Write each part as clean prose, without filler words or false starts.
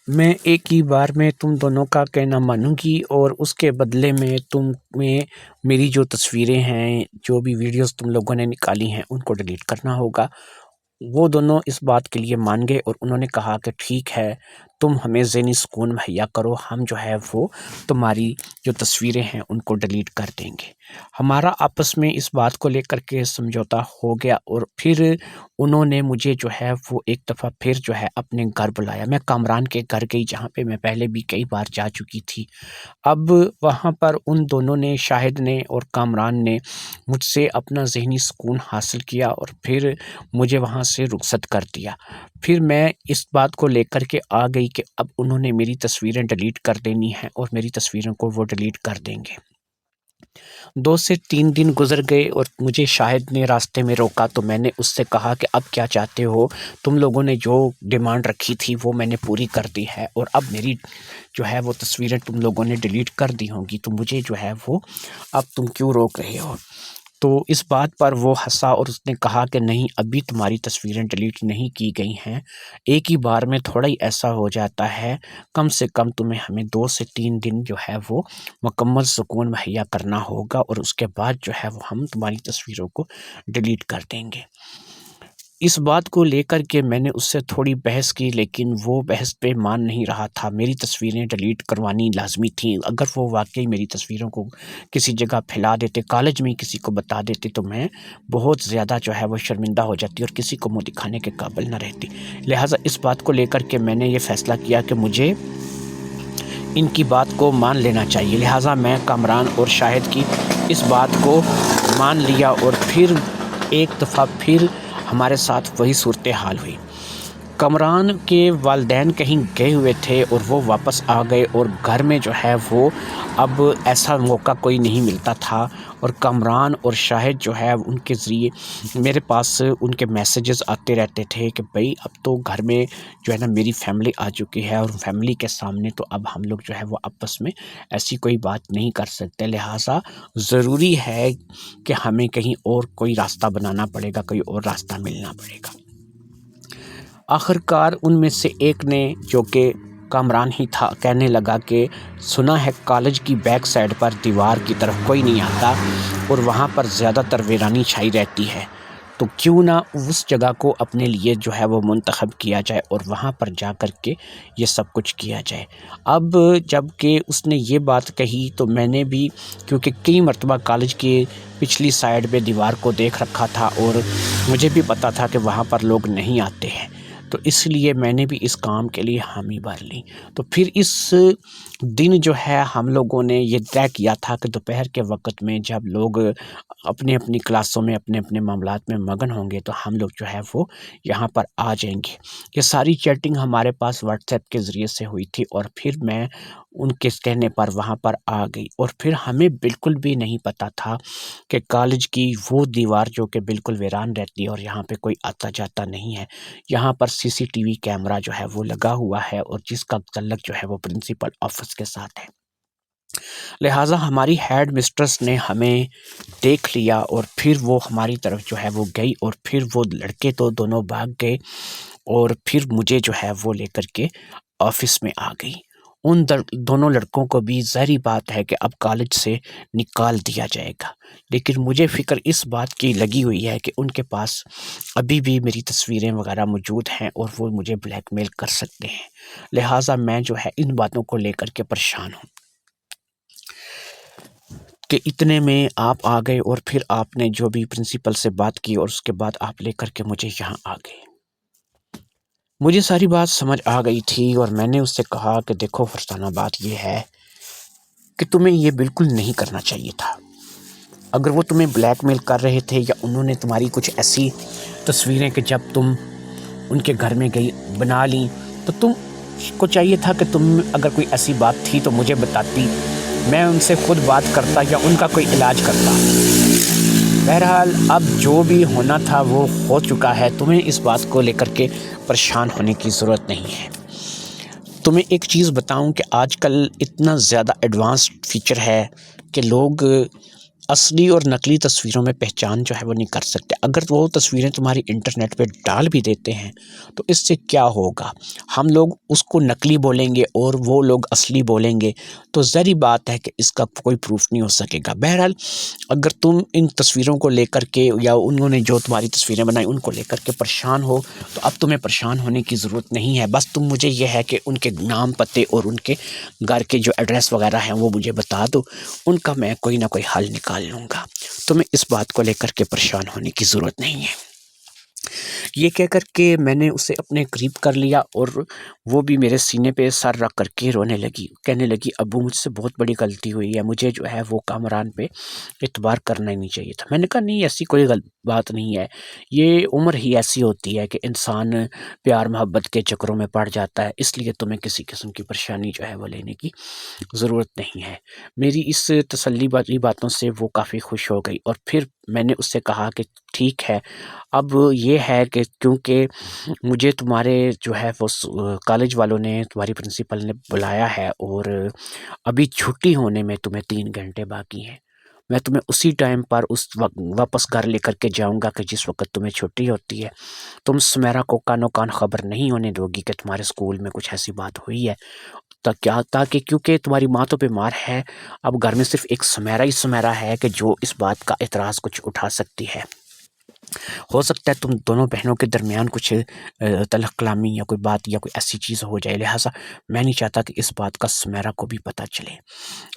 میں ایک ہی بار میں تم دونوں کا کہنا مانوں گی اور اس کے بدلے میں تمہیں میری جو تصویریں ہیں، جو بھی ویڈیوز تم لوگوں نے نکالی ہیں ان کو ڈیلیٹ کرنا ہوگا۔ وہ دونوں اس بات کے لیے مان گئے اور انہوں نے کہا کہ ٹھیک ہے، تم ہمیں ذہنی سکون مہیا کرو، ہم جو ہے وہ تمہاری جو تصویریں ہیں ان کو ڈیلیٹ کر دیں گے۔ ہمارا آپس میں اس بات کو لے کر کے سمجھوتا ہو گیا اور پھر انہوں نے مجھے جو ہے وہ ایک دفعہ پھر جو ہے اپنے گھر بلایا۔ میں کامران کے گھر گئی، جہاں پہ میں پہلے بھی کئی بار جا چکی تھی۔ اب وہاں پر ان دونوں نے، شاہد نے اور کامران نے، مجھ سے اپنا ذہنی سکون حاصل کیا اور پھر مجھے وہاں سے رخصت کر دیا۔ پھر میں اس بات کو لے کر کے آ گئی کہ اب انہوں نے میری تصویریں ڈیلیٹ کر دینی ہیں اور میری تصویروں کو وہ ڈیلیٹ کر دیں گے۔ 2 سے 3 دن گزر گئے اور مجھے شاہد نے راستے میں روکا، تو میں نے اس سے کہا کہ اب کیا چاہتے ہو؟ تم لوگوں نے جو ڈیمانڈ رکھی تھی وہ میں نے پوری کر دی ہے، اور اب میری جو ہے وہ تصویریں تم لوگوں نے ڈیلیٹ کر دی ہوں گی، تو مجھے جو ہے وہ اب تم کیوں روک رہے ہو؟ تو اس بات پر وہ ہنسا اور اس نے کہا کہ نہیں، ابھی تمہاری تصویریں ڈیلیٹ نہیں کی گئی ہیں، ایک ہی بار میں تھوڑا ہی ایسا ہو جاتا ہے، کم سے کم تمہیں ہمیں 2 سے 3 دن جو ہے وہ مکمل سکون مہیا کرنا ہوگا، اور اس کے بعد جو ہے وہ ہم تمہاری تصویروں کو ڈیلیٹ کر دیں گے۔ اس بات کو لے کر کے میں نے اس سے تھوڑی بحث کی، لیکن وہ بحث پہ مان نہیں رہا تھا۔ میری تصویریں ڈیلیٹ کروانی لازمی تھیں۔ اگر وہ واقعی میری تصویروں کو کسی جگہ پھیلا دیتے، کالج میں کسی کو بتا دیتے، تو میں بہت زیادہ جو ہے وہ شرمندہ ہو جاتی اور کسی کو منہ دکھانے کے قابل نہ رہتی۔ لہٰذا اس بات کو لے کر کے میں نے یہ فیصلہ کیا کہ مجھے ان کی بات کو مان لینا چاہیے۔ لہٰذا میں کامران اور شاہد کی اس بات کو مان لیا، اور پھر ایک دفعہ پھر ہمارے ساتھ وہی صورتحال ہوئی۔ کامران کے والدین کہیں گئے ہوئے تھے اور وہ واپس آ گئے، اور گھر میں جو ہے وہ اب ایسا موقع کوئی نہیں ملتا تھا، اور کامران اور شاہد جو ہے ان کے ذریعے میرے پاس ان کے میسیجز آتے رہتے تھے کہ بھئی اب تو گھر میں جو ہے نا میری فیملی آ چکی ہے، اور فیملی کے سامنے تو اب ہم لوگ جو ہے وہ آپس میں ایسی کوئی بات نہیں کر سکتے، لہٰذا ضروری ہے کہ ہمیں کہیں اور کوئی راستہ بنانا پڑے گا، کوئی اور راستہ ملنا پڑے گا۔ آخر کار ان میں سے ایک نے، جو کہ کامران ہی تھا، کہنے لگا کہ سنا ہے کالج کی بیک سائڈ پر دیوار کی طرف کوئی نہیں آتا اور وہاں پر زیادہ تر ویرانی چھائی رہتی ہے، تو کیوں نہ اس جگہ کو اپنے لیے جو ہے وہ منتخب کیا جائے اور وہاں پر جا کر کے یہ سب کچھ کیا جائے۔ اب جب کہ اس نے یہ بات کہی تو میں نے بھی، کیونکہ کئی مرتبہ کالج کے پچھلی سائڈ پہ دیوار کو دیکھ رکھا تھا اور مجھے بھی پتا تھا کہ وہاں پر لوگ نہیں آتے ہیں، تو اس لیے میں نے بھی اس کام کے لیے حامی بھر لی۔ تو پھر اس دن جو ہے ہم لوگوں نے یہ طے کیا تھا کہ دوپہر کے وقت میں جب لوگ اپنی اپنی کلاسوں میں اپنے اپنے معاملات میں مگن ہوں گے، تو ہم لوگ جو ہے وہ یہاں پر آ جائیں گے۔ یہ ساری چیٹنگ ہمارے پاس واٹس ایپ کے ذریعے سے ہوئی تھی، اور پھر میں ان کے کہنے پر وہاں پر آ گئی، اور پھر ہمیں بالکل بھی نہیں پتا تھا کہ کالج کی وہ دیوار جو کہ بالکل ویران رہتی ہے اور یہاں پہ کوئی آتا جاتا نہیں ہے، یہاں پر CCTV کیمرہ جو ہے وہ لگا ہوا ہے، اور جس کا تعلق جو ہے وہ پرنسپل آفس کے ساتھ ہے۔ لہٰذا ہماری ہیڈ مسٹرس نے ہمیں دیکھ لیا، اور پھر وہ ہماری طرف جو ہے وہ گئی، اور پھر وہ لڑکے تو دونوں بھاگ گئے، اور پھر مجھے جو ہے وہ لے کر کے آفس میں آ گئی۔ ان دونوں لڑکوں کو بھی ظاہری بات ہے کہ اب کالج سے نکال دیا جائے گا، لیکن مجھے فکر اس بات کی لگی ہوئی ہے کہ ان کے پاس ابھی بھی میری تصویریں وغیرہ موجود ہیں اور وہ مجھے بلیک میل کر سکتے ہیں، لہٰذا میں جو ہے ان باتوں کو لے کر کے پریشان ہوں کہ اتنے میں آپ آ گئے، اور پھر آپ نے جو بھی پرنسپل سے بات کی اور اس کے بعد آپ لے کر کے مجھے یہاں آ گئے۔ مجھے ساری بات سمجھ آ گئی تھی، اور میں نے اس سے کہا کہ دیکھو فرزانہ، بات یہ ہے کہ تمہیں یہ بالکل نہیں کرنا چاہیے تھا۔ اگر وہ تمہیں بلیک میل کر رہے تھے یا انہوں نے تمہاری کچھ ایسی تصویریں کہ جب تم ان کے گھر میں گئی بنا لیں، تو تم کو چاہیے تھا کہ تم اگر کوئی ایسی بات تھی تو مجھے بتاتی، میں ان سے خود بات کرتا یا ان کا کوئی علاج کرتا۔ بہرحال اب جو بھی ہونا تھا وہ ہو چکا ہے، تمہیں اس بات کو لے کر کے پریشان ہونے کی ضرورت نہیں ہے۔ تمہیں ایک چیز بتاؤں کہ آج کل اتنا زیادہ ایڈوانس فیچر ہے کہ لوگ اصلی اور نقلی تصویروں میں پہچان جو ہے وہ نہیں کر سکتے۔ اگر وہ تصویریں تمہاری انٹرنیٹ پہ ڈال بھی دیتے ہیں تو اس سے کیا ہوگا؟ ہم لوگ اس کو نقلی بولیں گے اور وہ لوگ اصلی بولیں گے، تو ظاہری بات ہے کہ اس کا کوئی پروف نہیں ہو سکے گا۔ بہرحال اگر تم ان تصویروں کو لے کر کے یا انہوں نے جو تمہاری تصویریں بنائی ان کو لے کر کے پریشان ہو تو اب تمہیں پریشان ہونے کی ضرورت نہیں ہے۔ بس تم مجھے یہ ہے کہ ان کے نام پتے اور ان کے گھر کے جو ایڈریس وغیرہ ہیں وہ مجھے بتا دو، ان کا میں کوئی نہ کوئی حل نکال لوں گا۔ تمہیں اس بات کو لے کر کے پریشان ہونے کی ضرورت نہیں ہے۔ یہ کہہ کر کے میں نے اسے اپنے قریب کر لیا اور وہ بھی میرے سینے پہ سر رکھ کر کے رونے لگی، کہنے لگی ابو مجھ سے بہت بڑی غلطی ہوئی ہے، مجھے جو ہے وہ کامران پہ اعتبار کرنا ہی نہیں چاہیے تھا۔ میں نے کہا نہیں، ایسی کوئی بات نہیں ہے، یہ عمر ہی ایسی ہوتی ہے کہ انسان پیار محبت کے چکروں میں پڑ جاتا ہے، اس لیے تمہیں کسی قسم کی پریشانی جو ہے وہ لینے کی ضرورت نہیں ہے۔ میری اس تسلی والی باتوں سے وہ کافی خوش ہو گئی اور پھر میں نے اس سے کہا کہ ٹھیک ہے، اب یہ ہے کہ کیونکہ مجھے تمہارے جو ہے وہ کالج والوں نے، تمہاری پرنسپل نے بلایا ہے اور ابھی چھٹی ہونے میں تمہیں 3 گھنٹے باقی ہیں، میں تمہیں اسی ٹائم پر اس وقت واپس گھر لے کر کے جاؤں گا کہ جس وقت تمہیں چھٹی ہوتی ہے۔ تم سمیرا کو کانو کان خبر نہیں ہونے دو گی کہ تمہارے اسکول میں کچھ ایسی بات ہوئی ہے، تاکہ کیونکہ تمہاری ماں تو بیمار ہے، اب گھر میں صرف ایک سمیرا ہی سمیرا ہے کہ جو اس بات کا اعتراض کچھ اٹھا سکتی ہے۔ ہو سکتا ہے تم دونوں بہنوں کے درمیان کچھ تلخ کلامی یا کوئی بات یا کوئی ایسی چیز ہو جائے، لہٰذا میں نہیں چاہتا کہ اس بات کا سمیرا کو بھی پتہ چلے،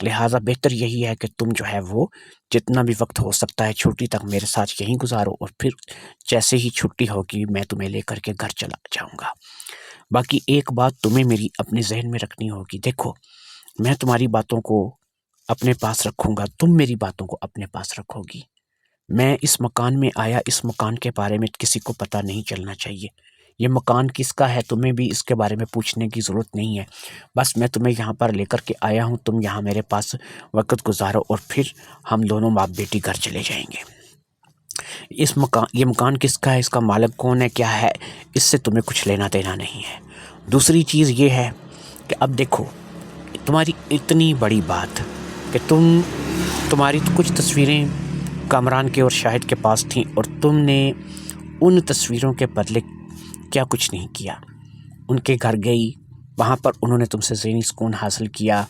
لہٰذا بہتر یہی ہے کہ تم جو ہے وہ جتنا بھی وقت ہو سکتا ہے چھٹی تک میرے ساتھ یہیں گزارو اور پھر جیسے ہی چھٹی ہوگی میں تمہیں لے کر کے گھر چلا جاؤں گا۔ باقی ایک بات تمہیں میری اپنے ذہن میں رکھنی ہوگی، دیکھو میں تمہاری باتوں کو اپنے پاس رکھوں گا، تم میری باتوں کو اپنے پاس رکھو گی۔ میں اس مکان میں آیا، اس مکان کے بارے میں کسی کو پتہ نہیں چلنا چاہیے، یہ مکان کس کا ہے تمہیں بھی اس کے بارے میں پوچھنے کی ضرورت نہیں ہے، بس میں تمہیں یہاں پر لے کر کے آیا ہوں، تم یہاں میرے پاس وقت گزارو اور پھر ہم دونوں باپ بیٹی گھر چلے جائیں گے۔ یہ مکان کس کا ہے، اس کا مالک کون ہے، کیا ہے، اس سے تمہیں کچھ لینا دینا نہیں ہے۔ دوسری چیز یہ ہے کہ اب دیکھو تمہاری اتنی بڑی بات کہ تمہاری تو کچھ تصویریں کامران کے اور شاہد کے پاس تھیں اور تم نے ان تصویروں کے بدلے کیا کچھ نہیں کیا، ان کے گھر گئی، وہاں پر انہوں نے تم سے ذہنی سکون حاصل کیا،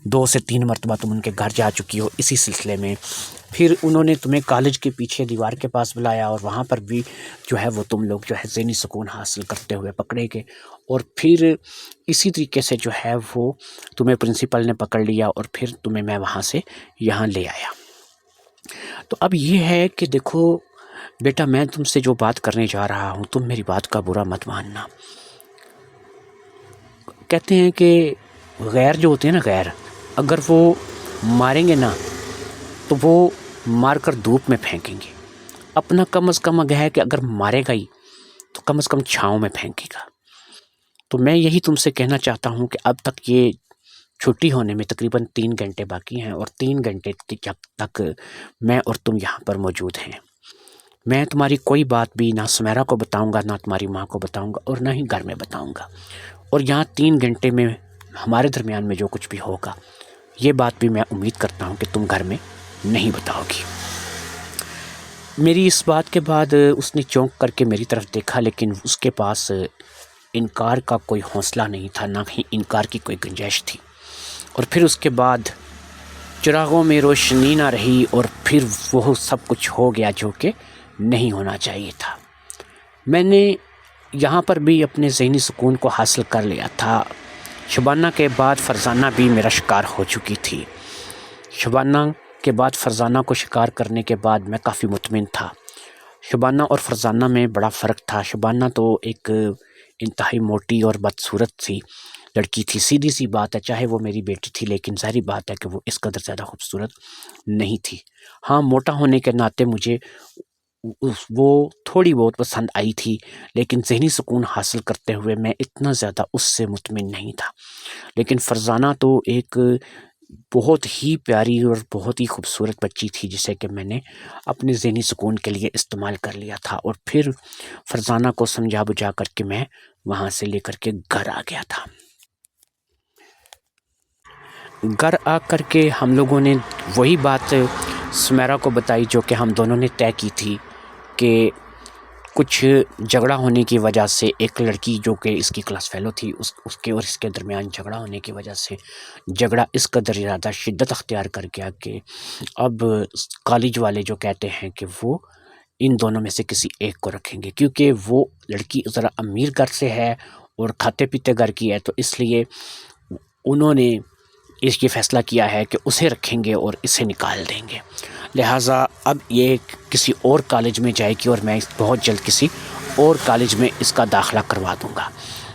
2 سے 3 مرتبہ تم ان کے گھر جا چکی ہو اسی سلسلے میں، پھر انہوں نے تمہیں کالج کے پیچھے دیوار کے پاس بلایا اور وہاں پر بھی جو ہے وہ تم لوگ جو ہے ذہنی سکون حاصل کرتے ہوئے پکڑے گئے، اور پھر اسی طریقے سے جو ہے وہ تمہیں پرنسپل نے پکڑ لیا اور پھر تمہیں میں وہاں سے یہاں لے آیا۔ تو اب یہ ہے کہ دیکھو بیٹا، میں تم سے جو بات کرنے جا رہا ہوں تم میری بات کا برا مت ماننا۔ کہتے ہیں کہ غیر جو ہوتے ہیں نا، غیر اگر وہ ماریں گے نا تو وہ مار کر دھوپ میں پھینکیں گے، اپنا کم از کم اگر ہے کہ اگر مارے گا ہی تو کم از کم چھاؤں میں پھینکے گا۔ تو میں یہی تم سے کہنا چاہتا ہوں کہ اب تک یہ چھٹی ہونے میں تقریباً 3 گھنٹے باقی ہیں اور 3 گھنٹے تک میں اور تم یہاں پر موجود ہیں۔ میں تمہاری کوئی بات بھی نہ سمیرا کو بتاؤں گا، نہ تمہاری ماں کو بتاؤں گا اور نہ ہی گھر میں بتاؤں گا، اور یہاں 3 گھنٹے میں ہمارے درمیان میں جو کچھ بھی ہوگا یہ بات بھی میں امید کرتا ہوں کہ تم گھر میں نہیں بتاؤ گی۔ میری اس بات کے بعد اس نے چونک کر کے میری طرف دیکھا، لیکن اس کے پاس انکار کا کوئی حوصلہ نہیں تھا، نہ ہی انکار کی کوئی گنجائش تھی، اور پھر اس کے بعد چراغوں میں روشنی نہ رہی اور پھر وہ سب کچھ ہو گیا جو کہ نہیں ہونا چاہیے تھا۔ میں نے یہاں پر بھی اپنے ذہنی سکون کو حاصل کر لیا تھا۔ شبانہ کے بعد فرزانہ بھی میرا شکار ہو چکی تھی۔ شبانہ کے بعد فرزانہ کو شکار کرنے کے بعد میں کافی مطمئن تھا۔ شبانہ اور فرزانہ میں بڑا فرق تھا۔ شبانہ تو ایک انتہائی موٹی اور بدصورت سی لڑکی تھی، سیدھی سی بات ہے، چاہے وہ میری بیٹی تھی لیکن ظاہری بات ہے کہ وہ اس قدر زیادہ خوبصورت نہیں تھی۔ ہاں، موٹا ہونے کے ناطے مجھے وہ تھوڑی بہت پسند آئی تھی، لیکن ذہنی سکون حاصل کرتے ہوئے میں اتنا زیادہ اس سے مطمئن نہیں تھا۔ لیکن فرزانہ تو ایک بہت ہی پیاری اور بہت ہی خوبصورت بچی تھی جسے کہ میں نے اپنے ذہنی سکون کے لیے استعمال کر لیا تھا، اور پھر فرزانہ کو سمجھا بجھا کر کے میں وہاں سے لے کر کے گھر آ گیا تھا۔ گھر آ کر کے ہم لوگوں نے وہی بات سمیرا کو بتائی، جو کہ ہم دونوں نے طے کی تھی کہ کچھ جھگڑا ہونے کی وجہ سے ایک لڑکی جو کہ اس کی کلاس فیلو تھی، اس کے اور اس کے درمیان جھگڑا ہونے کی وجہ سے جھگڑا اس قدر زیادہ شدت اختیار کر گیا کہ اب کالج والے جو کہتے ہیں کہ وہ ان دونوں میں سے کسی ایک کو رکھیں گے، کیونکہ وہ لڑکی ذرا امیر گھر سے ہے اور کھاتے پیتے گھر کی ہے، تو اس لیے انہوں نے یہ فیصلہ کیا ہے کہ اسے رکھیں گے اور اسے نکال دیں گے، لہٰذا اب یہ کسی اور کالج میں جائے گی اور میں بہت جلد کسی اور کالج میں اس کا داخلہ کروا دوں گا۔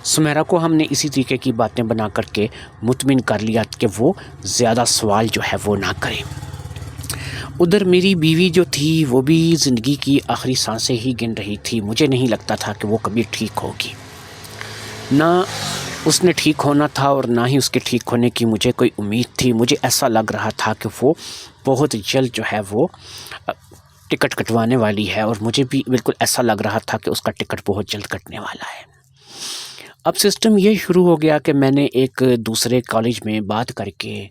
سمیرا کو ہم نے اسی طریقے کی باتیں بنا کر کے مطمئن کر لیا کہ وہ زیادہ سوال جو ہے وہ نہ کرے۔ ادھر میری بیوی جو تھی وہ بھی زندگی کی آخری سانسیں ہی گن رہی تھی، مجھے نہیں لگتا تھا کہ وہ کبھی ٹھیک ہوگی، نہ اس نے ٹھیک ہونا تھا اور نہ ہی اس کے ٹھیک ہونے کی مجھے کوئی امید تھی۔ مجھے ایسا لگ رہا تھا کہ وہ بہت جلد جو ہے وہ ٹکٹ کٹوانے والی ہے، اور مجھے بھی بالکل ایسا لگ رہا تھا کہ اس کا ٹکٹ بہت جلد کٹنے والا ہے۔ اب سسٹم یہ شروع ہو گیا کہ میں نے ایک دوسرے کالج میں بات کر کے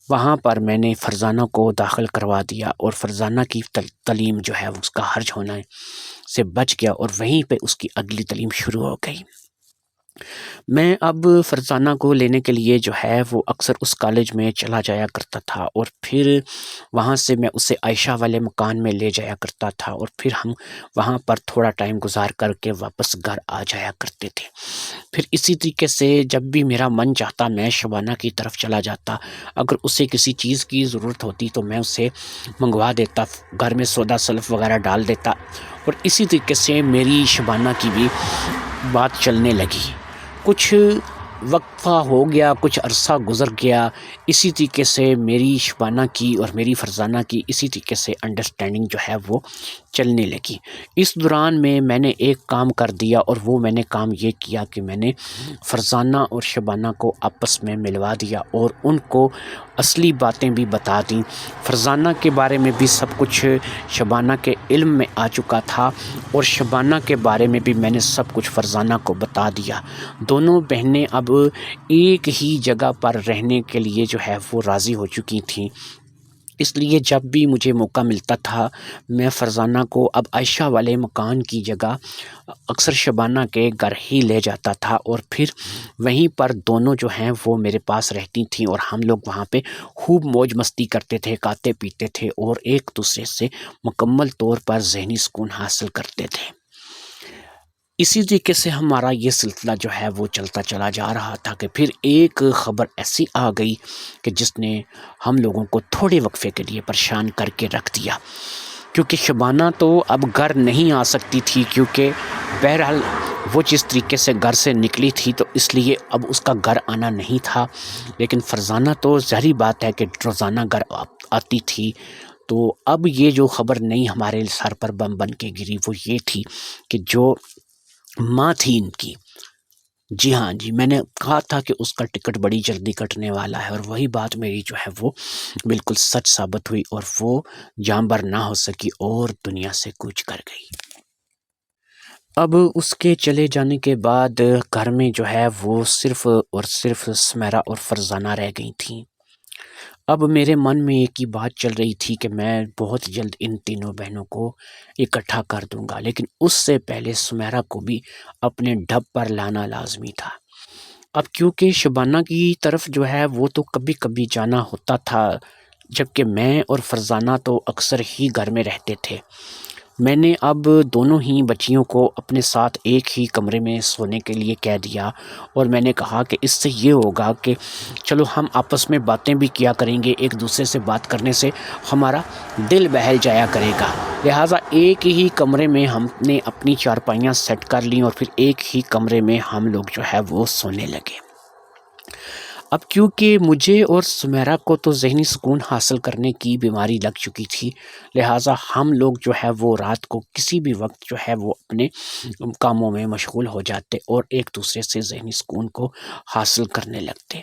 وہاں پر میں نے فرزانہ کو داخل کروا دیا، اور فرزانہ کی تعلیم جو ہے اس کا حرج ہونا سے بچ گیا، اور وہیں پہ اس کی اگلی تعلیم شروع ہو گئی۔ میں اب فرزانہ کو لینے کے لیے جو ہے وہ اکثر اس کالج میں چلا جایا کرتا تھا، اور پھر وہاں سے میں اسے عائشہ والے مکان میں لے جایا کرتا تھا، اور پھر ہم وہاں پر تھوڑا ٹائم گزار کر کے واپس گھر آ جایا کرتے تھے۔ پھر اسی طریقے سے جب بھی میرا من چاہتا میں شبانہ کی طرف چلا جاتا، اگر اسے کسی چیز کی ضرورت ہوتی تو میں اسے منگوا دیتا، گھر میں سودا سلف وغیرہ ڈال دیتا، اور اسی طریقے سے میری شبانہ کی بھی بات چلنے لگی۔ کچھ وقفہ ہو گیا، کچھ عرصہ گزر گیا، اسی طریقے سے میری شبانہ کی اور میری فرزانہ کی اسی طریقے سے انڈرسٹینڈنگ جو ہے وہ چلنے لگی۔ اس دوران میں نے ایک کام کر دیا، اور وہ میں نے کام یہ کیا کہ میں نے فرزانہ اور شبانہ کو آپس میں ملوا دیا اور ان کو اصلی باتیں بھی بتا دیں۔ فرزانہ کے بارے میں بھی سب کچھ شبانہ کے علم میں آ چکا تھا، اور شبانہ کے بارے میں بھی میں نے سب کچھ فرزانہ کو بتا دیا۔ دونوں بہنیں اب ایک ہی جگہ پر رہنے کے لیے جو ہے وہ راضی ہو چکی تھیں، اس لیے جب بھی مجھے موقع ملتا تھا میں فرزانہ کو اب عائشہ والے مکان کی جگہ اکثر شبانہ کے گھر ہی لے جاتا تھا، اور پھر وہیں پر دونوں جو ہیں وہ میرے پاس رہتی تھیں، اور ہم لوگ وہاں پہ خوب موج مستی کرتے تھے، کھاتے پیتے تھے، اور ایک دوسرے سے مکمل طور پر ذہنی سکون حاصل کرتے تھے۔ اسی طریقے سے ہمارا یہ سلسلہ جو ہے وہ چلتا چلا جا رہا تھا کہ پھر ایک خبر ایسی آ گئی کہ جس نے ہم لوگوں کو تھوڑے وقفے کے لیے پریشان کر کے رکھ دیا، کیونکہ شبانہ تو اب گھر نہیں آ سکتی تھی، کیونکہ بہرحال وہ جس طریقے سے گھر سے نکلی تھی تو اس لیے اب اس کا گھر آنا نہیں تھا، لیکن فرزانہ تو ظاہری بات ہے کہ روزانہ گھر آتی تھی۔ تو اب یہ جو خبر نہیں ہمارے سر پر بم بن کے گری وہ یہ تھی کہ جو ماں تھی ان کی، جی ہاں جی، میں نے کہا تھا کہ اس کا ٹکٹ بڑی جلدی کٹنے والا ہے، اور وہی بات میری جو ہے وہ بالکل سچ ثابت ہوئی، اور وہ جانبر نہ ہو سکی اور دنیا سے کوچ کر گئی۔ اب اس کے چلے جانے کے بعد گھر میں جو ہے وہ صرف اور صرف سمیرا اور فرزانہ رہ گئی تھیں۔ اب میرے من میں ایک ہی بات چل رہی تھی کہ میں بہت جلد ان تینوں بہنوں کو اکٹھا کر دوں گا، لیکن اس سے پہلے سمیرا کو بھی اپنے ڈھب پر لانا لازمی تھا۔ اب کیونکہ شبانہ کی طرف جو ہے وہ تو کبھی کبھی جانا ہوتا تھا، جبکہ میں اور فرزانہ تو اکثر ہی گھر میں رہتے تھے، میں نے اب دونوں ہی بچیوں کو اپنے ساتھ ایک ہی کمرے میں سونے کے لیے کہہ دیا، اور میں نے کہا کہ اس سے یہ ہوگا کہ چلو ہم آپس میں باتیں بھی کیا کریں گے، ایک دوسرے سے بات کرنے سے ہمارا دل بہل جایا کرے گا، لہٰذا ایک ہی کمرے میں ہم نے اپنی چارپائیاں سیٹ کر لیں، اور پھر ایک ہی کمرے میں ہم لوگ جو ہے وہ سونے لگے۔ اب کیونکہ مجھے اور سمیرا کو تو ذہنی سکون حاصل کرنے کی بیماری لگ چکی تھی، لہٰذا ہم لوگ جو ہے وہ رات کو کسی بھی وقت جو ہے وہ اپنے کاموں میں مشغول ہو جاتے اور ایک دوسرے سے ذہنی سکون کو حاصل کرنے لگتے۔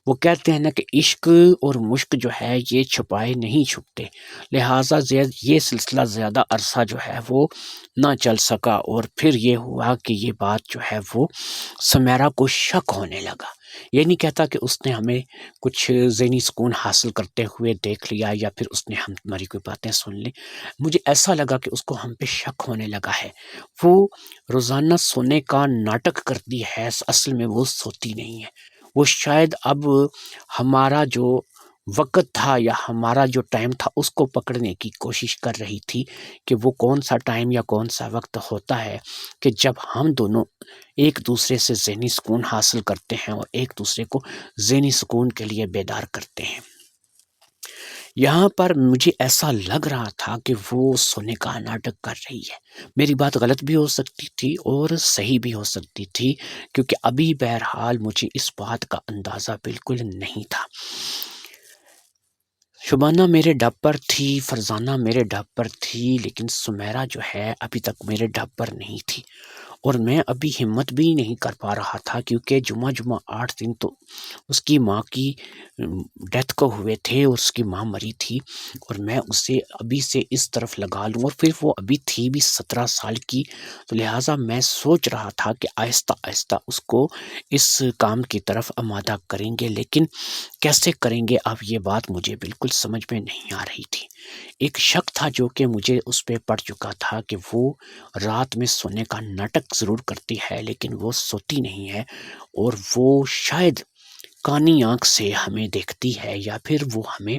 وہ کہتے ہیں نا کہ عشق اور مشق جو ہے یہ چھپائے نہیں چھپتے، لہٰذا یہ سلسلہ زیادہ عرصہ جو ہے وہ نہ چل سکا، اور پھر یہ ہوا کہ یہ بات جو ہے وہ سمیرا کو شک ہونے لگا۔ یہ نہیں کہتا کہ اس نے ہمیں کچھ ذہنی سکون حاصل کرتے ہوئے دیکھ لیا یا پھر اس نے ہماری کوئی باتیں سن لی، مجھے ایسا لگا کہ اس کو ہم پہ شک ہونے لگا ہے۔ وہ روزانہ سونے کا ناٹک کرتی ہے، اصل میں وہ سوتی نہیں ہے۔ وہ شاید اب ہمارا جو وقت تھا یا ہمارا جو ٹائم تھا اس کو پکڑنے کی کوشش کر رہی تھی کہ وہ کون سا ٹائم یا کون سا وقت ہوتا ہے کہ جب ہم دونوں ایک دوسرے سے ذہنی سکون حاصل کرتے ہیں اور ایک دوسرے کو ذہنی سکون کے لیے بیدار کرتے ہیں۔ یہاں پر مجھے ایسا لگ رہا تھا کہ وہ سونے کا ناٹک کر رہی ہے۔ میری بات غلط بھی ہو سکتی تھی اور صحیح بھی ہو سکتی تھی، کیونکہ ابھی بہرحال مجھے اس بات کا اندازہ بالکل نہیں تھا۔ شبانہ میرے ڈب پر تھی، فرزانہ میرے ڈب پر تھی، لیکن سمیرا جو ہے ابھی تک میرے ڈب پر نہیں تھی، اور میں ابھی ہمت بھی نہیں کر پا رہا تھا، کیونکہ جمعہ 8 دن تو اس کی ماں کی ڈیتھ کو ہوئے تھے اور اس کی ماں مری تھی، اور میں اسے ابھی سے اس طرف لگا لوں، اور پھر وہ ابھی تھی بھی 17 سال کی، تو لہٰذا میں سوچ رہا تھا کہ آہستہ آہستہ اس کو اس کام کی طرف آمادہ کریں گے، لیکن کیسے کریں گے اب یہ بات مجھے بالکل سمجھ میں نہیں آ رہی تھی۔ ایک شک تھا جو کہ مجھے اس پہ پڑ چکا تھا کہ وہ رات میں سونے کا ناٹک ضرور کرتی ہے لیکن وہ سوتی نہیں ہے، اور وہ شاید کانی آنکھ سے ہمیں دیکھتی ہے، یا پھر وہ ہمیں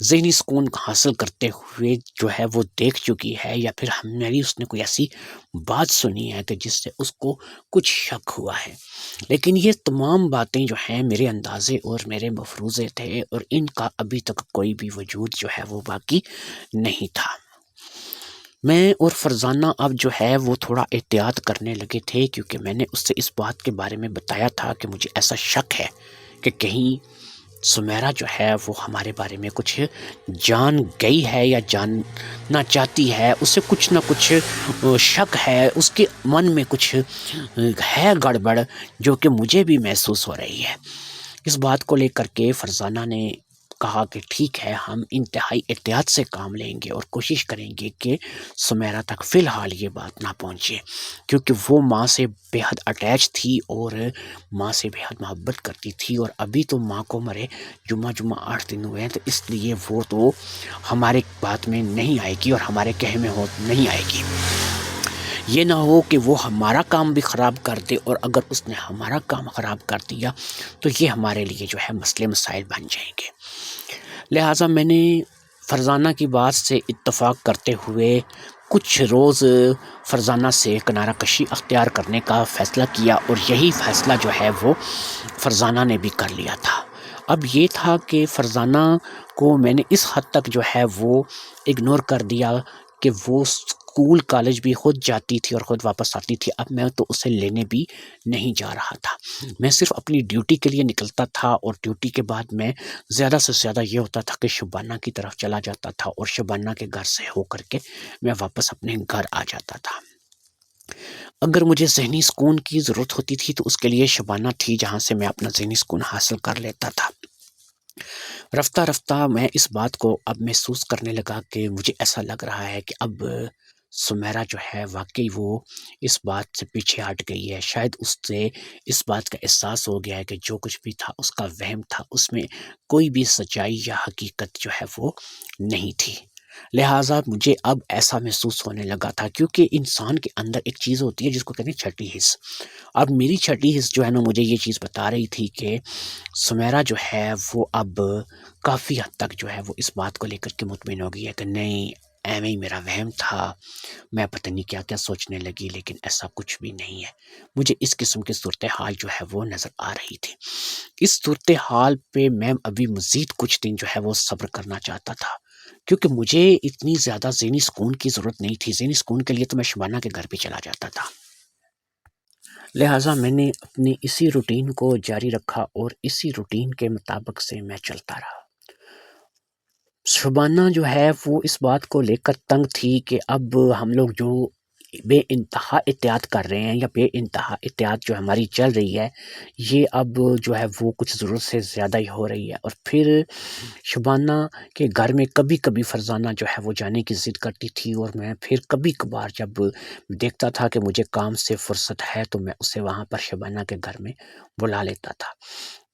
ذہنی سکون حاصل کرتے ہوئے جو ہے وہ دیکھ چکی ہے، یا پھر ہماری اس نے کوئی ایسی بات سنی ہے کہ جس سے اس کو کچھ شک ہوا ہے۔ لیکن یہ تمام باتیں جو ہیں میرے اندازے اور میرے مفروضے تھے، اور ان کا ابھی تک کوئی بھی وجود جو ہے وہ باقی نہیں تھا۔ میں اور فرزانہ اب جو ہے وہ تھوڑا احتیاط کرنے لگے تھے، کیونکہ میں نے اس سے اس بات کے بارے میں بتایا تھا کہ مجھے ایسا شک ہے کہ کہیں سمیرا جو ہے وہ ہمارے بارے میں کچھ جان گئی ہے یا جاننا چاہتی ہے، اسے کچھ نہ کچھ شک ہے، اس کے من میں کچھ ہے گڑبڑ جو کہ مجھے بھی محسوس ہو رہی ہے۔ اس بات کو لے کر کے فرزانہ نے کہا کہ ٹھیک ہے، ہم انتہائی احتیاط سے کام لیں گے اور کوشش کریں گے کہ سمیرا تک فی الحال یہ بات نہ پہنچے، کیونکہ وہ ماں سے بے حد اٹیچ تھی اور ماں سے بے حد محبت کرتی تھی، اور ابھی تو ماں کو مرے جمعہ 8 دن ہوئے ہیں، تو اس لیے وہ تو ہمارے بات میں نہیں آئے گی اور ہمارے کہے میں نہیں آئے گی۔ یہ نہ ہو کہ وہ ہمارا کام بھی خراب کر دے، اور اگر اس نے ہمارا کام خراب کر دیا تو یہ ہمارے لیے جو ہے مسئلے مسائل بن جائیں گے۔ لہٰذا میں نے فرزانہ کی بات سے اتفاق کرتے ہوئے کچھ روز فرزانہ سے کنارہ کشی اختیار کرنے کا فیصلہ کیا، اور یہی فیصلہ جو ہے وہ فرزانہ نے بھی کر لیا تھا۔ اب یہ تھا کہ فرزانہ کو میں نے اس حد تک جو ہے وہ اگنور کر دیا کہ وہ اسکول کالج بھی خود جاتی تھی اور خود واپس آتی تھی، اب میں تو اسے لینے بھی نہیں جا رہا تھا۔ میں صرف اپنی ڈیوٹی کے لیے نکلتا تھا، اور ڈیوٹی کے بعد میں زیادہ سے زیادہ یہ ہوتا تھا کہ شبانہ کی طرف چلا جاتا تھا، اور شبانہ کے گھر سے ہو کر کے میں واپس اپنے گھر آ جاتا تھا۔ اگر مجھے ذہنی سکون کی ضرورت ہوتی تھی تو اس کے لیے شبانہ تھی جہاں سے میں اپنا ذہنی سکون حاصل کر لیتا تھا۔ رفتہ رفتہ میں اس بات کو اب محسوس کرنے لگا کہ مجھے ایسا لگ رہا ہے کہ اب سمیرا جو ہے واقعی وہ اس بات سے پیچھے ہٹ گئی ہے، شاید اس سے اس بات کا احساس ہو گیا ہے کہ جو کچھ بھی تھا اس کا وہم تھا، اس میں کوئی بھی سچائی یا حقیقت جو ہے وہ نہیں تھی۔ لہٰذا مجھے اب ایسا محسوس ہونے لگا تھا، کیونکہ انسان کے اندر ایک چیز ہوتی ہے جس کو کہتے ہیں چھٹی حس۔ اب میری چھٹی حس جو ہے نا مجھے یہ چیز بتا رہی تھی کہ سمیرا جو ہے وہ اب کافی حد تک جو ہے وہ اس بات کو لے کر کے مطمئن ہو گئی ہے کہ نہیں، ایویں ہی میرا وہم تھا، میں پتہ نہیں کیا کیا سوچنے لگی، لیکن ایسا کچھ بھی نہیں ہے۔ مجھے اس قسم کی صورتحال جو ہے وہ نظر آ رہی تھی۔ اس صورتحال پہ میں ابھی مزید کچھ دن جو ہے وہ صبر کرنا چاہتا تھا، کیونکہ مجھے اتنی زیادہ ذہنی سکون کی ضرورت نہیں تھی۔ ذہنی سکون کے لیے تو میں شبانہ کے گھر پہ چلا جاتا تھا۔ لہٰذا میں نے اپنی اسی روٹین کو جاری رکھا اور اسی روٹین کے مطابق سے میں چلتا رہا۔ شبانہ جو ہے وہ اس بات کو لے کر تنگ تھی کہ اب ہم لوگ جو بے انتہا احتیاط کر رہے ہیں، یا بے انتہا احتیاط جو ہماری چل رہی ہے یہ اب جو ہے وہ کچھ ضرورت سے زیادہ ہی ہو رہی ہے۔ اور پھر شبانہ کے گھر میں کبھی کبھی فرزانہ جو ہے وہ جانے کی ضد کرتی تھی، اور میں پھر کبھی کبھار جب دیکھتا تھا کہ مجھے کام سے فرصت ہے تو میں اسے وہاں پر شبانہ کے گھر میں بلا لیتا تھا،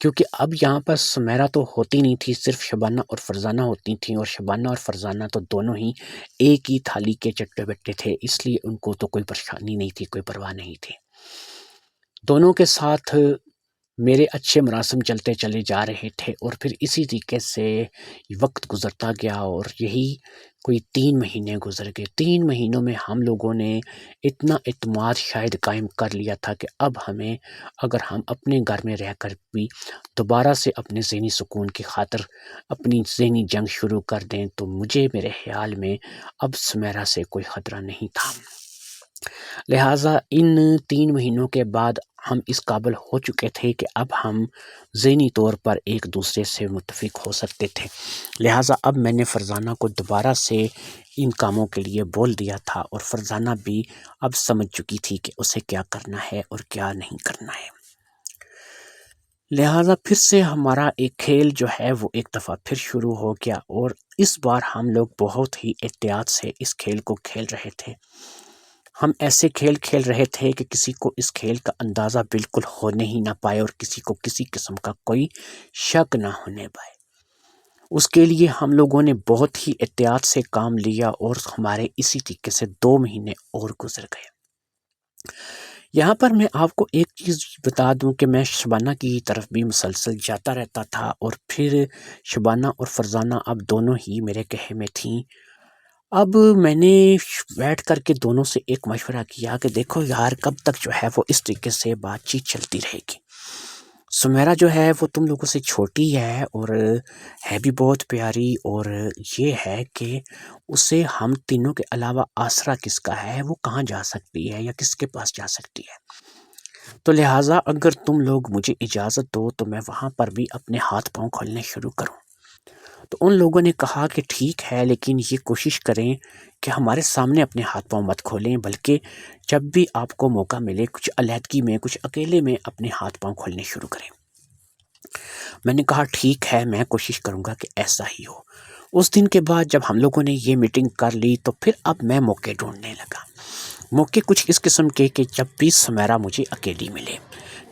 کیونکہ اب یہاں پر سمیرہ تو ہوتی نہیں تھی، صرف شبانہ اور فرزانہ ہوتی تھیں، اور شبانہ اور فرزانہ تو دونوں ہی ایک ہی تھالی کے چٹے بٹے تھے، اس لیے ان کو تو کوئی پریشانی نہیں تھی، کوئی پرواہ نہیں تھی۔ دونوں کے ساتھ میرے اچھے مراسم چلتے چلے جا رہے تھے، اور پھر اسی طریقے سے وقت گزرتا گیا، اور یہی کوئی 3 مہینے گزر گئے۔ 3 مہینوں میں ہم لوگوں نے اتنا اعتماد شاید قائم کر لیا تھا کہ اب ہمیں اگر ہم اپنے گھر میں رہ کر بھی دوبارہ سے اپنے ذہنی سکون کی خاطر اپنی ذہنی جنگ شروع کر دیں تو مجھے میرے خیال میں اب سمیرہ سے کوئی خطرہ نہیں تھا۔ لہٰذا ان 3 مہینوں کے بعد ہم اس قابل ہو چکے تھے کہ اب ہم ذہنی طور پر ایک دوسرے سے متفق ہو سکتے تھے، لہٰذا اب میں نے فرزانہ کو دوبارہ سے ان کاموں کے لیے بول دیا تھا، اور فرزانہ بھی اب سمجھ چکی تھی کہ اسے کیا کرنا ہے اور کیا نہیں کرنا ہے۔ لہٰذا پھر سے ہمارا ایک کھیل جو ہے وہ ایک دفعہ پھر شروع ہو گیا، اور اس بار ہم لوگ بہت ہی احتیاط سے اس کھیل کو کھیل رہے تھے۔ ہم ایسے کھیل کھیل رہے تھے کہ کسی کو اس کھیل کا اندازہ بالکل ہونے ہی نہ پائے، اور کسی کو کسی قسم کا کوئی شک نہ ہونے پائے۔ اس کے لیے ہم لوگوں نے بہت ہی احتیاط سے کام لیا، اور ہمارے اسی طریقے سے 2 مہینے اور گزر گئے۔ یہاں پر میں آپ کو ایک چیز بتا دوں کہ میں شبانہ کی طرف بھی مسلسل جاتا رہتا تھا، اور پھر شبانہ اور فرزانہ اب دونوں ہی میرے کہے میں تھیں۔ اب میں نے بیٹھ کر کے دونوں سے ایک مشورہ کیا کہ دیکھو یار، کب تک جو ہے وہ اس طریقے سے بات چیت چلتی رہے گی؟ سمیرہ جو ہے وہ تم لوگوں سے چھوٹی ہے اور ہے بھی بہت پیاری، اور یہ ہے کہ اسے ہم تینوں کے علاوہ آسرا کس کا ہے، وہ کہاں جا سکتی ہے یا کس کے پاس جا سکتی ہے؟ تو لہٰذا اگر تم لوگ مجھے اجازت دو تو میں وہاں پر بھی اپنے ہاتھ پاؤں کھولنے شروع کروں۔ تو ان لوگوں نے کہا کہ ٹھیک ہے، لیکن یہ کوشش کریں کہ ہمارے سامنے اپنے ہاتھ پاؤں مت کھولیں، بلکہ جب بھی آپ کو موقع ملے کچھ علیحدگی میں، کچھ اکیلے میں اپنے ہاتھ پاؤں کھولنے شروع کریں۔ میں نے کہا ٹھیک ہے، میں کوشش کروں گا کہ ایسا ہی ہو۔ اس دن کے بعد جب ہم لوگوں نے یہ میٹنگ کر لی تو پھر اب میں موقع ڈھونڈنے لگا۔ موقع کچھ اس قسم کے کہ جب بھی سمیرہ مجھے اکیلی ملے،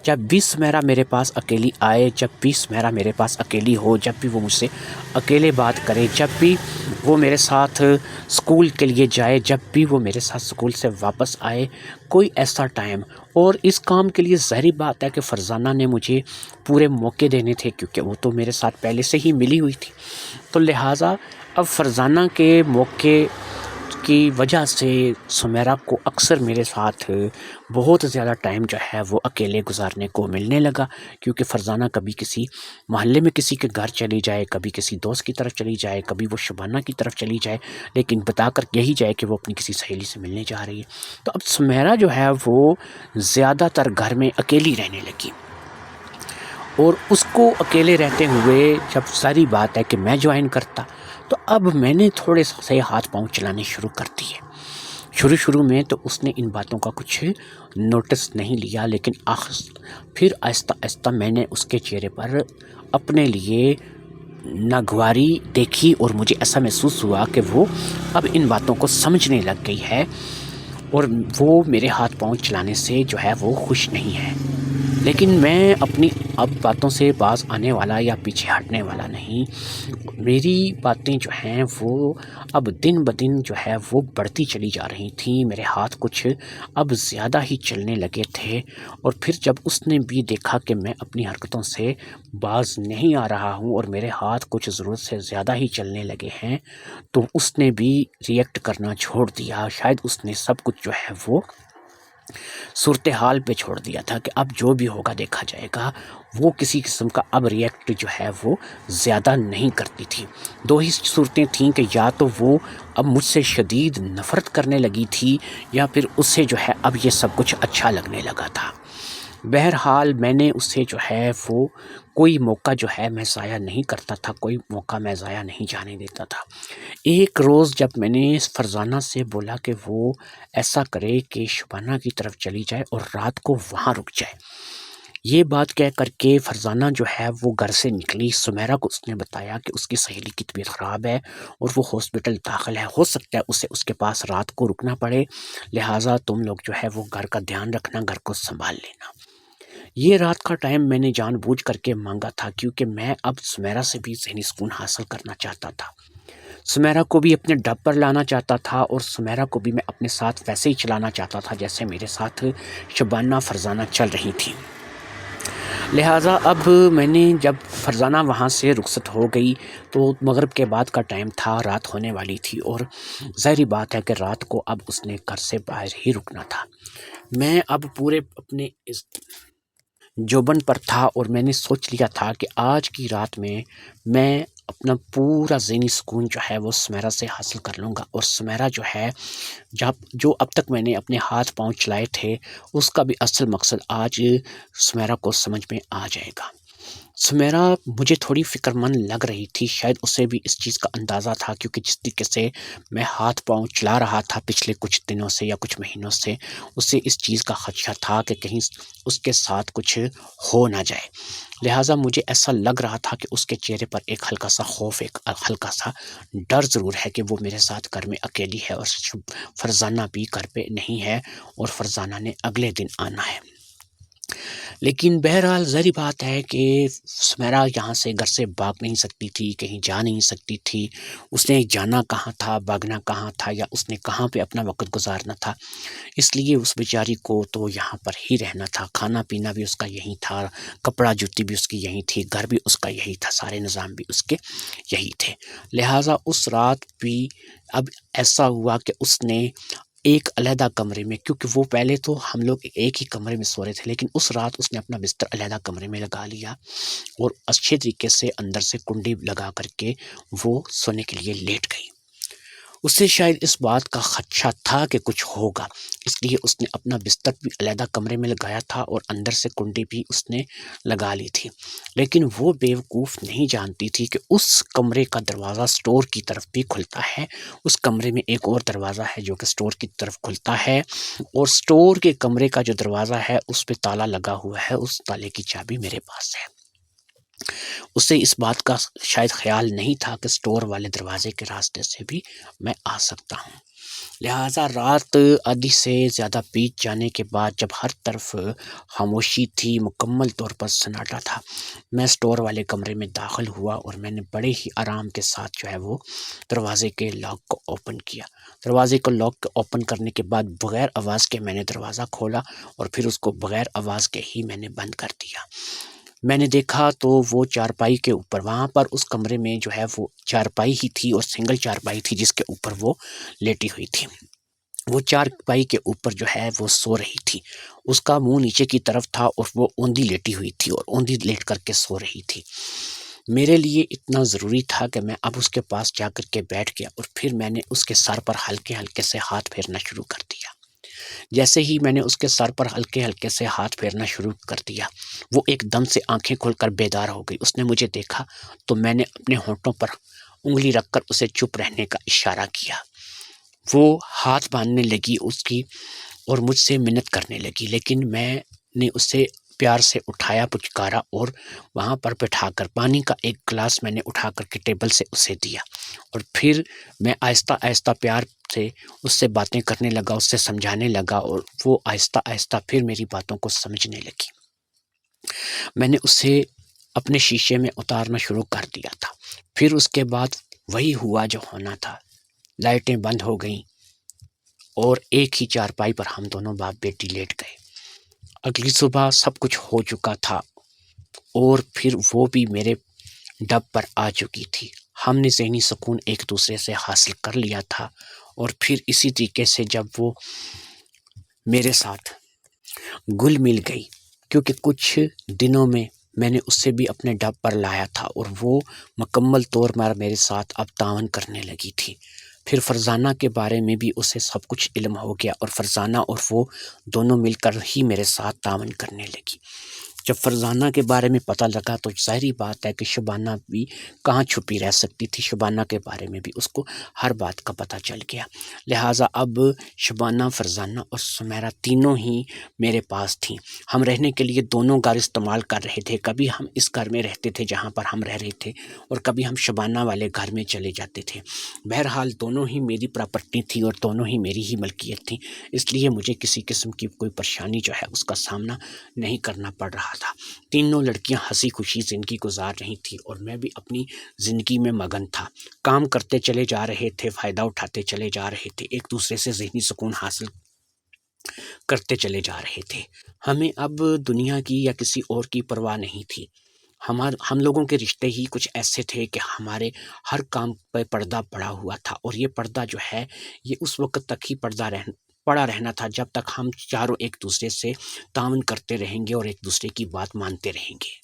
جب بھی سمیرہ میرے پاس اکیلی آئے، جب بھی سمیرہ میرے پاس اکیلی ہو، جب بھی وہ مجھ سے اکیلے بات کرے، جب بھی وہ میرے ساتھ اسکول کے لیے جائے، جب بھی وہ میرے ساتھ اسکول سے واپس آئے، کوئی ایسا ٹائم۔ اور اس کام کے لیے ظاہری بات ہے کہ فرزانہ نے مجھے پورے موقع دینے تھے، کیونکہ وہ تو میرے ساتھ پہلے سے ہی ملی ہوئی تھی، تو لہٰذا اب فرزانہ کے موقع کی وجہ سے سمیرہ کو اکثر میرے ساتھ بہت زیادہ ٹائم جو ہے وہ اکیلے گزارنے کو ملنے لگا، کیونکہ فرزانہ کبھی کسی محلے میں کسی کے گھر چلی جائے، کبھی کسی دوست کی طرف چلی جائے، کبھی وہ شبانہ کی طرف چلی جائے، لیکن بتا کر یہی جائے کہ وہ اپنی کسی سہیلی سے ملنے جا رہی ہے۔ تو اب سمیرہ جو ہے وہ زیادہ تر گھر میں اکیلی رہنے لگی، اور اس کو اکیلے رہتے ہوئے جب ساری بات ہے کہ میں جوائن کرتا تو اب میں نے تھوڑے سے ہاتھ پاؤں چلانے شروع کر دیے۔ شروع میں تو اس نے ان باتوں کا کچھ نوٹس نہیں لیا، لیکن پھر آہستہ آہستہ میں نے اس کے چہرے پر اپنے لیے ناگواری دیکھی، اور مجھے ایسا محسوس ہوا کہ وہ اب ان باتوں کو سمجھنے لگ گئی ہے، اور وہ میرے ہاتھ پاؤں چلانے سے جو ہے وہ خوش نہیں ہے۔ لیکن میں اپنی اب باتوں سے باز آنے والا یا پیچھے ہٹنے والا نہیں۔ میری باتیں جو ہیں وہ اب دن بدن جو ہے وہ بڑھتی چلی جا رہی تھیں، میرے ہاتھ کچھ اب زیادہ ہی چلنے لگے تھے، اور پھر جب اس نے بھی دیکھا کہ میں اپنی حرکتوں سے باز نہیں آ رہا ہوں اور میرے ہاتھ کچھ ضرورت سے زیادہ ہی چلنے لگے ہیں، تو اس نے بھی ریئیکٹ کرنا چھوڑ دیا۔ شاید اس نے سب کچھ جو ہے وہ صورتحال پہ چھوڑ دیا تھا کہ اب جو بھی ہوگا دیکھا جائے گا۔ وہ کسی قسم کا اب ریئیکٹ جو ہے وہ زیادہ نہیں کرتی تھی۔ 2 ہی صورتیں تھیں کہ یا تو وہ اب مجھ سے شدید نفرت کرنے لگی تھی، یا پھر اسے جو ہے اب یہ سب کچھ اچھا لگنے لگا تھا۔ بہرحال میں نے اسے جو ہے وہ کوئی موقع جو ہے میں ضائع نہیں کرتا تھا، کوئی موقع میں ضائع نہیں جانے دیتا تھا۔ ایک روز جب میں نے فرزانہ سے بولا کہ وہ ایسا کرے کہ شبانہ کی طرف چلی جائے اور رات کو وہاں رک جائے، یہ بات کہہ کر کے فرزانہ جو ہے وہ گھر سے نکلی۔ سمیرہ کو اس نے بتایا کہ اس کی سہیلی کی طبیعت خراب ہے اور وہ ہاسپٹل داخل ہے، ہو سکتا ہے اسے اس کے پاس رات کو رکنا پڑے، لہٰذا تم لوگ جو ہے وہ گھر کا دھیان رکھنا، گھر کو سنبھال لینا۔ یہ رات کا ٹائم میں نے جان بوجھ کر کے مانگا تھا، کیونکہ میں اب سمیرہ سے بھی ذہنی سکون حاصل کرنا چاہتا تھا، سمیرہ کو بھی اپنے ڈب پر لانا چاہتا تھا، اور سمیرہ کو بھی میں اپنے ساتھ ویسے ہی چلانا چاہتا تھا جیسے میرے ساتھ شبانہ فرزانہ چل رہی تھی۔ لہٰذا اب میں نے جب فرزانہ وہاں سے رخصت ہو گئی تو مغرب کے بعد کا ٹائم تھا، رات ہونے والی تھی، اور ظاہری بات ہے کہ رات کو اب اس نے گھر سے باہر ہی رکنا تھا۔ میں اب پورے اپنے اس جوبن پر تھا اور میں نے سوچ لیا تھا کہ آج کی رات میں اپنا پورا ذہنی سکون جو ہے وہ سمیرہ سے حاصل کر لوں گا، اور سمیرہ جو ہے جو اب تک میں نے اپنے ہاتھ پاؤں چلائے تھے اس کا بھی اصل مقصد آج سمیرہ کو سمجھ میں آ جائے گا۔ سمیرہ مجھے تھوڑی فکر مند لگ رہی تھی، شاید اسے بھی اس چیز کا اندازہ تھا، کیونکہ جس طریقے سے میں ہاتھ پاؤں چلا رہا تھا پچھلے کچھ دنوں سے یا کچھ مہینوں سے، اسے اس چیز کا خدشہ تھا کہ کہیں اس کے ساتھ کچھ ہو نہ جائے۔ لہٰذا مجھے ایسا لگ رہا تھا کہ اس کے چہرے پر ایک ہلکا سا خوف، ایک ہلکا سا ڈر ضرور ہے کہ وہ میرے ساتھ گھر میں اکیلی ہے اور فرزانہ بھی گھر پہ نہیں ہے اور فرزانہ نے اگلے دن آنا ہے۔ لیکن بہرحال ظاہری بات ہے کہ سمیرہ یہاں سے گھر سے بھاگ نہیں سکتی تھی، کہیں جا نہیں سکتی تھی، اس نے جانا کہاں تھا، بھاگنا کہاں تھا، یا اس نے کہاں پہ اپنا وقت گزارنا تھا۔ اس لیے اس بیچاری کو تو یہاں پر ہی رہنا تھا، کھانا پینا بھی اس کا یہی تھا، کپڑا جوتی بھی اس کی یہی تھی، گھر بھی اس کا یہی تھا، سارے نظام بھی اس کے یہی تھے۔ لہٰذا اس رات بھی اب ایسا ہوا کہ اس نے ایک علیحدہ کمرے میں، کیونکہ وہ پہلے تو ہم لوگ ایک ہی کمرے میں سو رہے تھے، لیکن اس رات اس نے اپنا بستر علیحدہ کمرے میں لگا لیا اور اچھے طریقے سے اندر سے کنڈی لگا کر کے وہ سونے کے لیے لیٹ گئی۔ اسے شاید اس بات کا خدشہ تھا کہ کچھ ہوگا، اس لیے اس نے اپنا بستر بھی علیحدہ کمرے میں لگایا تھا اور اندر سے کنڈی بھی اس نے لگا لی تھی۔ لیکن وہ بیوقوف نہیں جانتی تھی کہ اس کمرے کا دروازہ سٹور کی طرف بھی کھلتا ہے، اس کمرے میں ایک اور دروازہ ہے جو کہ سٹور کی طرف کھلتا ہے، اور سٹور کے کمرے کا جو دروازہ ہے اس پہ تالا لگا ہوا ہے، اس تالے کی چابی میرے پاس ہے۔ اسے اس بات کا شاید خیال نہیں تھا کہ سٹور والے دروازے کے راستے سے بھی میں آ سکتا ہوں۔ لہٰذا رات آدھی سے زیادہ بیت جانے کے بعد جب ہر طرف خاموشی تھی، مکمل طور پر سناٹا تھا، میں سٹور والے کمرے میں داخل ہوا اور میں نے بڑے ہی آرام کے ساتھ جو ہے وہ دروازے کے لاک کو اوپن کیا۔ دروازے کو لاک اوپن کرنے کے بعد بغیر آواز کے میں نے دروازہ کھولا اور پھر اس کو بغیر آواز کے ہی میں نے بند کر دیا۔ میں نے دیکھا تو وہ چارپائی کے اوپر، وہاں پر اس کمرے میں جو ہے وہ چارپائی ہی تھی اور سنگل چارپائی تھی جس کے اوپر وہ لیٹی ہوئی تھی۔ وہ چارپائی کے اوپر جو ہے وہ سو رہی تھی، اس کا منہ نیچے کی طرف تھا اور وہ اوندھی لیٹی ہوئی تھی اور اوندھی لیٹ کر کے سو رہی تھی۔ میرے لیے اتنا ضروری تھا کہ میں اب اس کے پاس جا کر کے بیٹھ گیا اور پھر میں نے اس کے سر پر ہلکے ہلکے سے ہاتھ پھیرنا شروع کر دیا۔ جیسے ہی میں نے اس کے سر پر ہلکے ہلکے سے ہاتھ پھیرنا شروع کر دیا، وہ ایک دم سے آنکھیں کھول کر بیدار ہو گئی۔ اس نے مجھے دیکھا تو میں نے اپنے ہونٹوں پر انگلی رکھ کر اسے چپ رہنے کا اشارہ کیا۔ وہ ہاتھ باندھنے لگی اس کی اور مجھ سے منت کرنے لگی، لیکن میں نے اسے پیار سے اٹھایا، پچکارا اور وہاں پر بٹھا کر پانی کا ایک گلاس میں نے اٹھا کر کے ٹیبل سے اسے دیا، اور پھر میں آہستہ آہستہ پیار سے اس سے باتیں کرنے لگا، اس سے سمجھانے لگا، اور وہ آہستہ آہستہ پھر میری باتوں کو سمجھنے لگی۔ میں نے اسے اپنے شیشے میں اتارنا شروع کر دیا تھا۔ پھر اس کے بعد وہی ہوا جو ہونا تھا، لائٹیں بند ہو گئیں اور ایک ہی چارپائی پر ہم دونوں باپ بیٹی لیٹ گئے۔ اگلی صبح سب کچھ ہو چکا تھا اور پھر وہ بھی میرے ڈب پر آ چکی تھی۔ ہم نے ذہنی سکون ایک دوسرے سے حاصل کر لیا تھا، اور پھر اسی طریقے سے جب وہ میرے ساتھ گل مل گئی، کیونکہ کچھ دنوں میں نے اس سے بھی اپنے ڈب پر لایا تھا اور وہ مکمل طور پر میرے ساتھ اب تعاون کرنے لگی تھی۔ پھر فرزانہ کے بارے میں بھی اسے سب کچھ علم ہو گیا اور فرزانہ اور وہ دونوں مل کر ہی میرے ساتھ تعاون کرنے لگی۔ جب فرزانہ کے بارے میں پتہ لگا تو ظاہری بات ہے کہ شبانہ بھی کہاں چھپی رہ سکتی تھی، شبانہ کے بارے میں بھی اس کو ہر بات کا پتہ چل گیا۔ لہٰذا اب شبانہ، فرزانہ اور سمیرہ تینوں ہی میرے پاس تھیں۔ ہم رہنے کے لیے دونوں گھر استعمال کر رہے تھے، کبھی ہم اس گھر میں رہتے تھے جہاں پر ہم رہ رہے تھے اور کبھی ہم شبانہ والے گھر میں چلے جاتے تھے۔ بہرحال دونوں ہی میری پراپرٹی تھی اور دونوں ہی میری ہی ملکیت تھی، اس لیے مجھے کسی قسم کی کوئی پریشانی جو ہے اس کا سامنا نہیں کرنا پڑ رہا تھا۔ تینوں لڑکیاں ہنسی خوشی زندگی گزار رہی تھیں اور میں بھی اپنی زندگی میں مگن تھا، کام کرتے چلے جا رہے تھے، فائدہ اٹھاتے چلے جا رہے تھے، ایک دوسرے سے ذہنی سکون حاصل کرتے چلے جا رہے تھے۔ ہمیں اب دنیا کی یا کسی اور کی پرواہ نہیں تھی۔ ہم لوگوں کے رشتے ہی کچھ ایسے تھے کہ ہمارے ہر کام پہ پردہ پڑا ہوا تھا، اور یہ پردہ جو ہے یہ اس وقت تک ہی پڑا رہنا تھا جب تک ہم چاروں ایک دوسرے سے تعاون کرتے رہیں گے اور ایک دوسرے کی بات مانتے رہیں گے۔